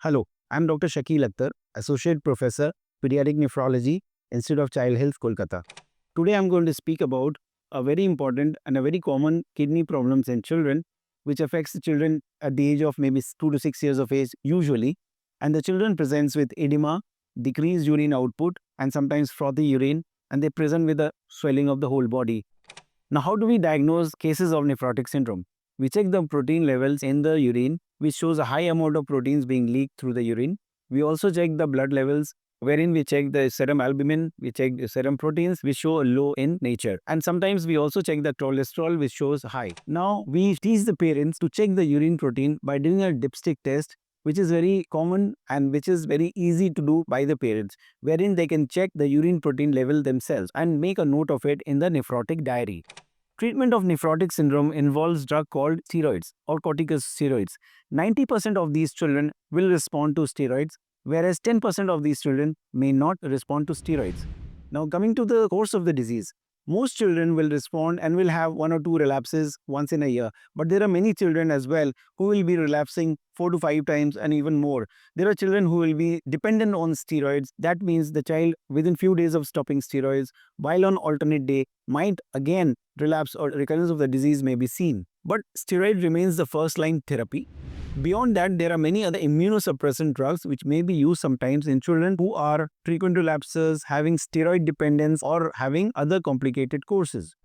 Hello, I'm Dr. Shakil Akhtar, Associate Professor, Pediatric Nephrology, Institute of Child Health, Kolkata. Today I'm going to speak about a very important and a very common kidney problems in children, which affects the children at the age of maybe 2 to 6 years of age usually. And the children presents with edema, decreased urine output, and sometimes frothy urine, and they present with a swelling of the whole body. Now, how do we diagnose cases of nephrotic syndrome? We check the protein levels in the urine, which shows a high amount of proteins being leaked through the urine. We also check the blood levels, wherein we check the serum albumin, we check the serum proteins, which show low in nature. And sometimes we also check the cholesterol, which shows high. Now, we teach the parents to check the urine protein by doing a dipstick test, which is very common and which is very easy to do by the parents, wherein they can check the urine protein level themselves and make a note of it in the nephrotic diary. Treatment of nephrotic syndrome involves drug called steroids or corticosteroids. 90% of these children will respond to steroids, whereas 10% of these children may not respond to steroids. Now, coming to the course of the disease, most children will respond and will have 1 or 2 relapses once in a year. But there are many children as well who will be relapsing 4 to 5 times and even more. There are children who will be dependent on steroids. That means the child, within few days of stopping steroids, while on alternate day, might again relapse or recurrence of the disease may be seen. But steroid remains the first line therapy. Beyond that, there are many other immunosuppressant drugs which may be used sometimes in children who are frequent relapsers, having steroid dependence, or having other complicated courses.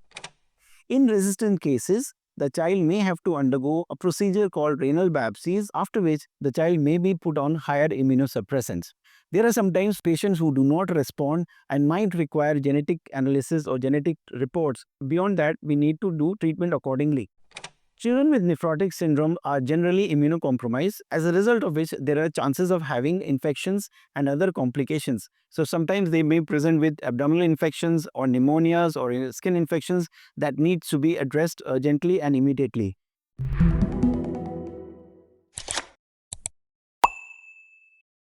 In resistant cases, the child may have to undergo a procedure called renal biopsies, after which the child may be put on higher immunosuppressants. There are sometimes patients who do not respond and might require genetic analysis or genetic reports. Beyond that, we need to do treatment accordingly. Children with nephrotic syndrome are generally immunocompromised, as a result of which there are chances of having infections and other complications. So sometimes they may present with abdominal infections or pneumonias or skin infections that needs to be addressed urgently and immediately.